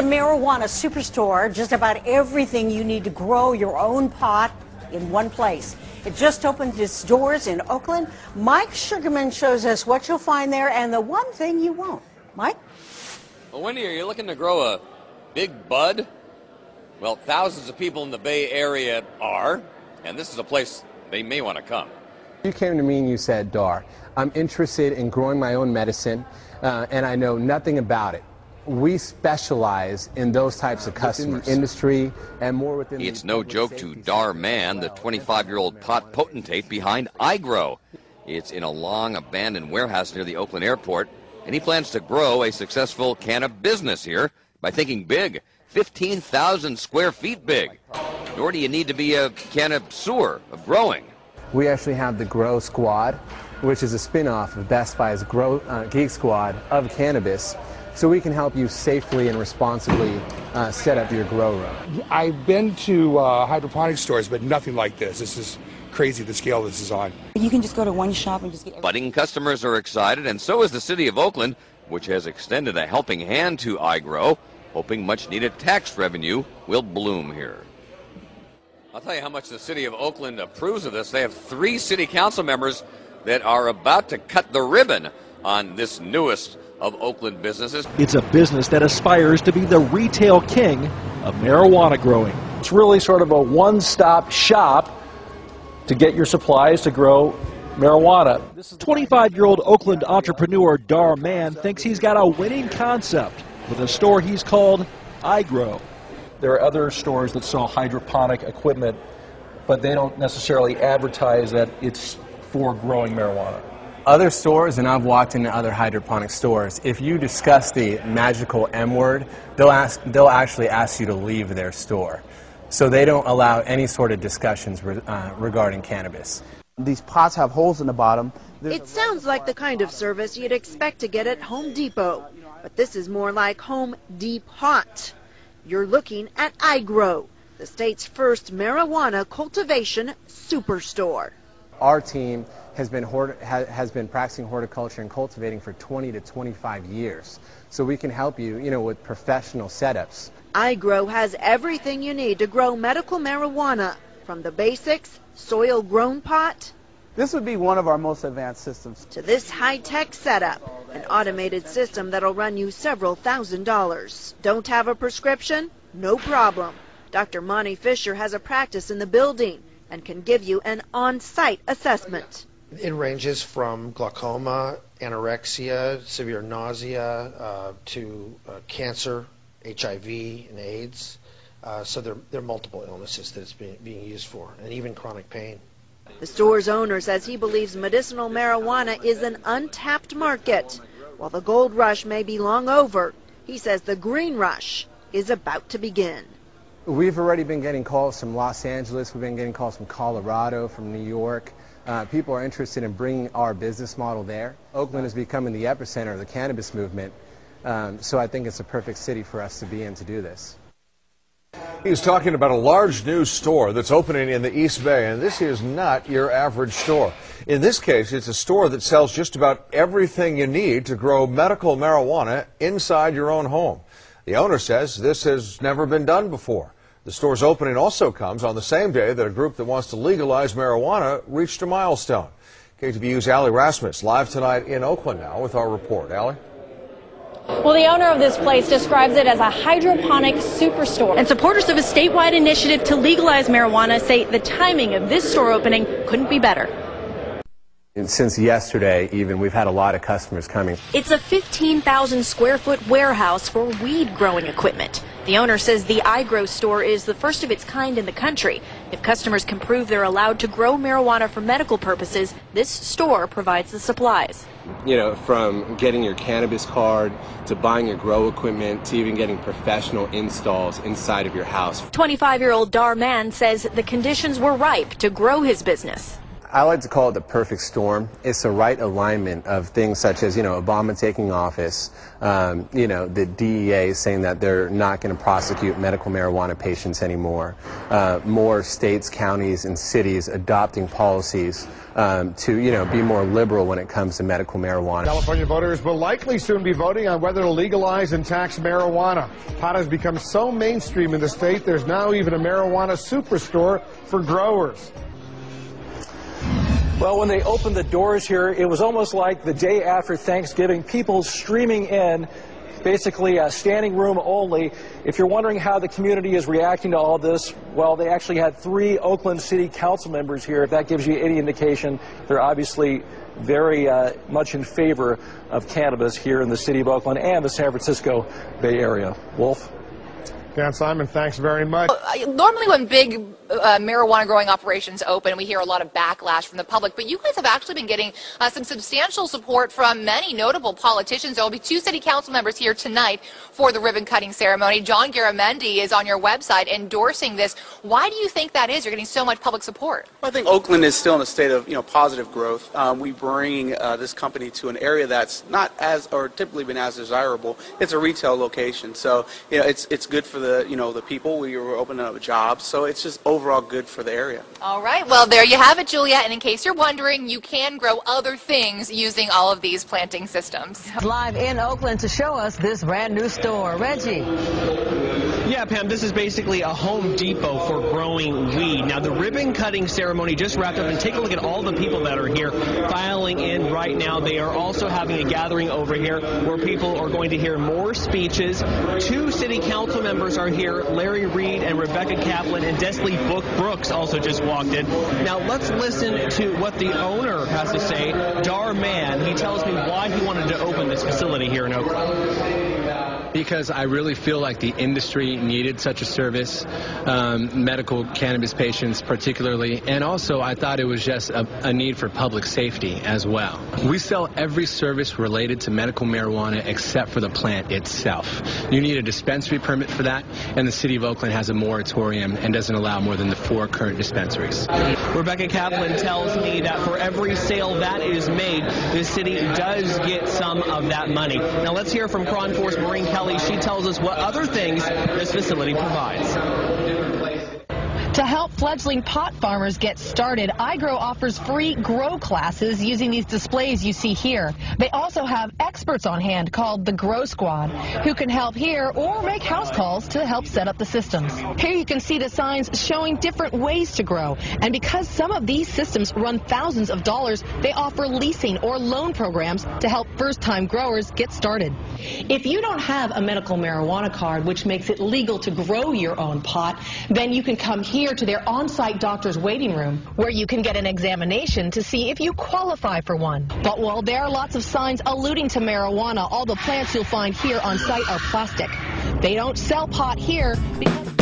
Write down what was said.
marijuana superstore, just about everything you need to grow your own pot in one place. It just opened its doors in Oakland. Mike Sugarman shows us what you'll find there and the one thing you won't. Mike? Well, Wendy, are you looking to grow a big bud? Well, thousands of people in the Bay Area are, and this is a place they may want to come. You came to me and you said, Dar, I'm interested in growing my own medicine, and I know nothing about it. We specialize in those types of customers, industry, and more within. It's no joke to Dar Man, the 25-year-old pot potentate behind weGrow. It's in a long abandoned warehouse near the Oakland airport, and he plans to grow a successful cannabis business here by thinking big, 15,000 square feet big. Nor do you need to be a cannabiseur of growing. We actually have the Grow Squad, which is a spin-off of Best Buy's Geek Squad of cannabis. So we can help you safely and responsibly set up your grow room. I've been to hydroponic stores, but nothing like this. This is crazy, the scale this is on. You can just go to one shop and just get everything. Budding customers are excited, and so is the city of Oakland, which has extended a helping hand to weGrow, hoping much-needed tax revenue will bloom here. I'll tell you how much the city of Oakland approves of this. They have 3 city council members that are about to cut the ribbon on this newest of Oakland businesses. It's a business that aspires to be the retail king of marijuana growing. It's really sort of a one-stop shop to get your supplies to grow marijuana. 25-year-old Oakland entrepreneur Dar Man thinks he's got a winning concept with a store he's called weGrow. There are other stores that sell hydroponic equipment, but they don't necessarily advertise that it's for growing marijuana. Other stores, and I've walked into other hydroponic stores, if you discuss the magical M word, they'll actually ask you to leave their store. So they don't allow any sort of discussions regarding cannabis. These pots have holes in the bottom. It sounds like the kind of service you'd expect to get at Home Depot, but this is more like Home Depot. You're looking at weGrow, the state's first marijuana cultivation superstore. Our team has been practicing horticulture and cultivating for 20 to 25 years. So we can help you, with professional setups. weGrow has everything you need to grow medical marijuana, from the basics, soil-grown pot, This would be one of our most advanced systems, to this high-tech setup, an automated system that'll run you several $1,000s. Don't have a prescription? No problem. Dr. Monty Fisher has a practice in the building and can give you an on-site assessment. It ranges from glaucoma, anorexia, severe nausea, to cancer, HIV, and AIDS. So there are multiple illnesses that it's being used for, and even chronic pain. The store's owner says he believes medicinal marijuana is an untapped market. While the gold rush may be long over, he says the green rush is about to begin. We've already been getting calls from Los Angeles. We've been getting calls from Colorado, from New York. People are interested in bringing our business model there. Oakland is becoming the epicenter of the cannabis movement, so I think it's a perfect city for us to be in to do this. He's talking about a large new store that's opening in the East Bay, and this is not your average store. In this case, it's a store that sells just about everything you need to grow medical marijuana inside your own home. The owner says this has never been done before. The store's opening also comes on the same day that a group that wants to legalize marijuana reached a milestone. KTVU's Allie Rasmus live tonight in Oakland now with our report. Allie? Well, the owner of this place describes it as a hydroponic superstore. And supporters of a statewide initiative to legalize marijuana say the timing of this store opening couldn't be better. And since yesterday, even, we've had a lot of customers coming. It's a 15,000 square foot warehouse for weed growing equipment. The owner says the weGrow store is the first of its kind in the country. If customers can prove they're allowed to grow marijuana for medical purposes, this store provides the supplies. You know, from getting your cannabis card to buying your grow equipment to even getting professional installs inside of your house. 25-year-old Dar Man says the conditions were ripe to grow his business. I like to call it the perfect storm. It's the right alignment of things such as, Obama taking office, the DEA saying that they're not going to prosecute medical marijuana patients anymore, more states, counties, and cities adopting policies to, be more liberal when it comes to medical marijuana. California voters will likely soon be voting on whether to legalize and tax marijuana. Pot has become so mainstream in the state, there's now even a marijuana superstore for growers. Well, when they opened the doors here, it was almost like the day after Thanksgiving, people streaming in, basically standing room only. If you're wondering how the community is reacting to all this, well, they actually had 3 Oakland City Council members here. If that gives you any indication, they're obviously very much in favor of cannabis here in the city of Oakland and the San Francisco Bay Area. Wolf? Dan Simon, thanks very much. Normally when big marijuana growing operations open, we hear a lot of backlash from the public, but you guys have actually been getting some substantial support from many notable politicians. There will be 2 city council members here tonight for the ribbon cutting ceremony. John Garamendi is on your website endorsing this. Why do you think that is? You're getting so much public support. Well, I think Oakland is still in a state of positive growth. We bring this company to an area that's not as or typically been as desirable. It's a retail location, so it's good for the people. We were opening up jobs, so it's just overall good for the area. All right, well, there you have it, Julia, and in case you're wondering, you can grow other things using all of these planting systems. Live in Oakland to show us this brand new store. Reggie. Yeah, Pam, this is basically a Home Depot for growing weed. Now, the ribbon cutting ceremony just wrapped up, and take a look at all the people that are here filing in right now. They are also having a gathering over here where people are going to hear more speeches. 2 city council members are here, Larry Reed and Rebecca Kaplan, and Desley Brooks also just walked in. Now, let's listen to what the owner has to say, Dar Man. He tells me why he wanted to open this facility here in Oakland. Because I really feel like the industry needed such a service, medical cannabis patients particularly, and also I thought it was just a need for public safety as well. We sell every service related to medical marijuana except for the plant itself. You need a dispensary permit for that, and the city of Oakland has a moratorium and doesn't allow more than the 4 current dispensaries. Rebecca Kaplan tells me that for every sale that is made, the city does get some of that money. Now let's hear from Cron Force Maureen Kelly. She tells us what other things this facility provides. To help fledgling pot farmers get started, weGrow offers free grow classes using these displays you see here. They also have experts on hand called the Grow Squad, who can help here or make house calls to help set up the systems. Here you can see the signs showing different ways to grow. And because some of these systems run thousands of dollars, they offer leasing or loan programs to help first-time growers get started. If you don't have a medical marijuana card, which makes it legal to grow your own pot, then you can come here to their on-site doctor's waiting room, where you can get an examination to see if you qualify for one. But while there are lots of signs alluding to marijuana, all the plants you'll find here on site are plastic. They don't sell pot here because